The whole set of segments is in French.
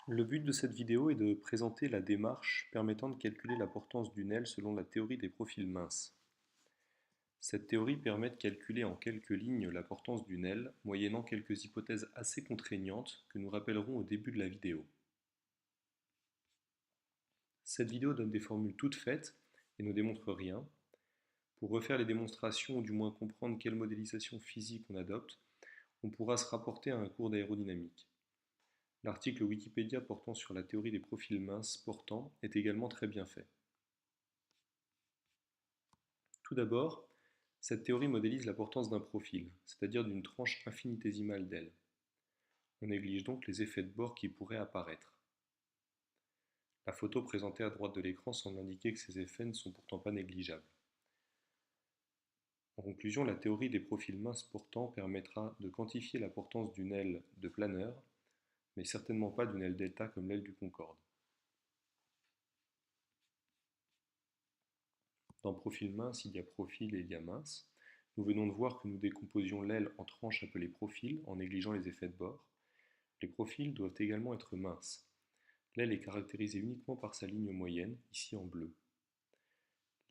Le but de cette vidéo est de présenter la démarche permettant de calculer la portance d'une aile selon la théorie des profils minces. Cette théorie permet de calculer en quelques lignes la portance d'une aile, moyennant quelques hypothèses assez contraignantes que nous rappellerons au début de la vidéo. Cette vidéo donne des formules toutes faites et ne démontre rien. Pour refaire les démonstrations ou du moins comprendre quelle modélisation physique on adopte, on pourra se rapporter à un cours d'aérodynamique. L'article Wikipédia portant sur la théorie des profils minces portants est également très bien fait. Tout d'abord, cette théorie modélise la portance d'un profil, c'est-à-dire d'une tranche infinitésimale d'aile. On néglige donc les effets de bord qui pourraient apparaître. La photo présentée à droite de l'écran semble indiquer que ces effets ne sont pourtant pas négligeables. En conclusion, la théorie des profils minces portants permettra de quantifier la portance d'une aile de planeur, mais certainement pas d'une aile delta comme l'aile du Concorde. Dans profil mince, il y a profil et il y a mince. Nous venons de voir que nous décomposions l'aile en tranches appelées profils en négligeant les effets de bord. Les profils doivent également être minces. L'aile est caractérisée uniquement par sa ligne moyenne, ici en bleu.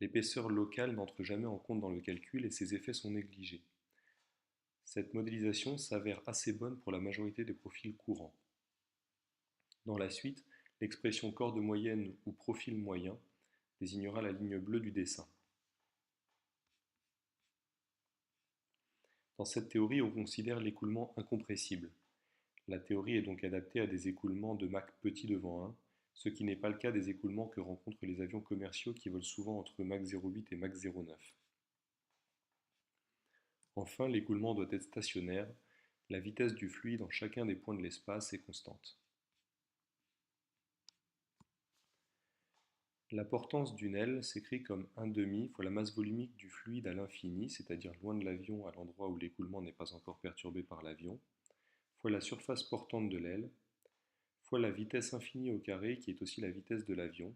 L'épaisseur locale n'entre jamais en compte dans le calcul et ses effets sont négligés. Cette modélisation s'avère assez bonne pour la majorité des profils courants. Dans la suite, l'expression corde moyenne ou profil moyen désignera la ligne bleue du dessin. Dans cette théorie, on considère l'écoulement incompressible. La théorie est donc adaptée à des écoulements de Mach petit devant 1, ce qui n'est pas le cas des écoulements que rencontrent les avions commerciaux qui volent souvent entre Mach 0,8 et Mach 0,9. Enfin, l'écoulement doit être stationnaire, la vitesse du fluide en chacun des points de l'espace est constante. La portance d'une aile s'écrit comme 1/2 fois la masse volumique du fluide à l'infini, c'est-à-dire loin de l'avion à l'endroit où l'écoulement n'est pas encore perturbé par l'avion, fois la surface portante de l'aile, fois la vitesse infinie au carré qui est aussi la vitesse de l'avion,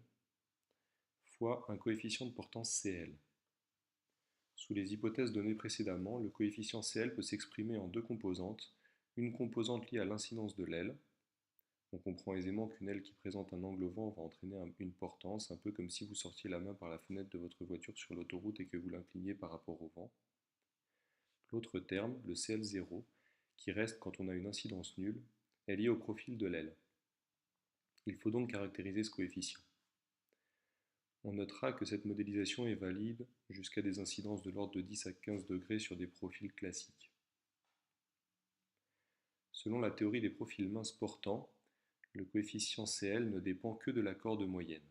fois un coefficient de portance Cl. Sous les hypothèses données précédemment, le coefficient Cl peut s'exprimer en deux composantes, une composante liée à l'incidence de l'aile. On comprend aisément qu'une aile qui présente un angle au vent va entraîner une portance, un peu comme si vous sortiez la main par la fenêtre de votre voiture sur l'autoroute et que vous l'incliniez par rapport au vent. L'autre terme, le Cl0, qui reste quand on a une incidence nulle, est lié au profil de l'aile. Il faut donc caractériser ce coefficient. On notera que cette modélisation est valide jusqu'à des incidences de l'ordre de 10 à 15 degrés sur des profils classiques. Selon la théorie des profils minces portants, le coefficient Cl ne dépend que de la corde moyenne.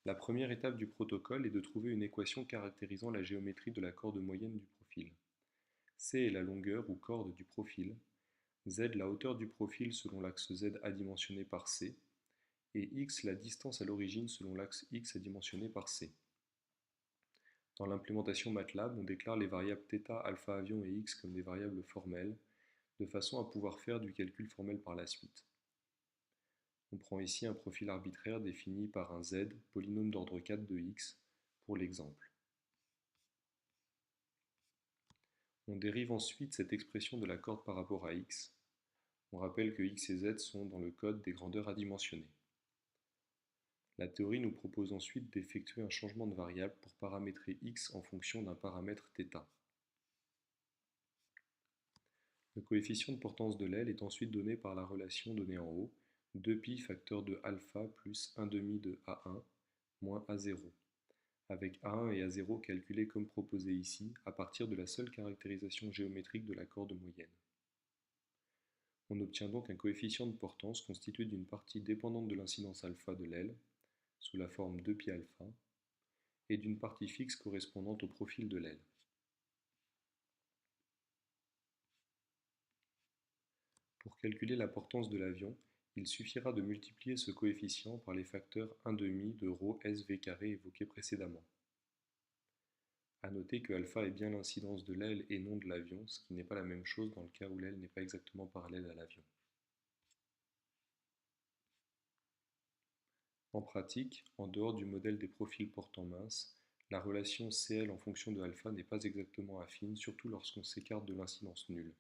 La première étape du protocole est de trouver une équation caractérisant la géométrie de la corde moyenne du profil. C est la longueur ou corde du profil, Z la hauteur du profil selon l'axe Z adimensionné par C, et X la distance à l'origine selon l'axe X adimensionné par C. Dans l'implémentation MATLAB, on déclare les variables θ, alpha avion et X comme des variables formelles, de façon à pouvoir faire du calcul formel par la suite. On prend ici un profil arbitraire défini par un Z, polynôme d'ordre 4 de X, pour l'exemple. On dérive ensuite cette expression de la corde par rapport à X. On rappelle que X et Z sont dans le code des grandeurs adimensionnées. La théorie nous propose ensuite d'effectuer un changement de variable pour paramétrer X en fonction d'un paramètre θ. Le coefficient de portance de l'aile est ensuite donné par la relation donnée en haut, 2π facteur de alpha plus 1/2 de A1 moins A0, avec A1 et A0 calculés comme proposé ici, à partir de la seule caractérisation géométrique de la corde moyenne. On obtient donc un coefficient de portance constitué d'une partie dépendante de l'incidence alpha de l'aile, sous la forme 2π alpha, et d'une partie fixe correspondante au profil de l'aile. Pour calculer la portance de l'avion, il suffira de multiplier ce coefficient par les facteurs 1/2 de ρ SV carré évoqués précédemment. A noter que alpha est bien l'incidence de l'aile et non de l'avion, ce qui n'est pas la même chose dans le cas où l'aile n'est pas exactement parallèle à l'avion. En pratique, en dehors du modèle des profils portants minces, la relation Cl en fonction de alpha n'est pas exactement affine, surtout lorsqu'on s'écarte de l'incidence nulle.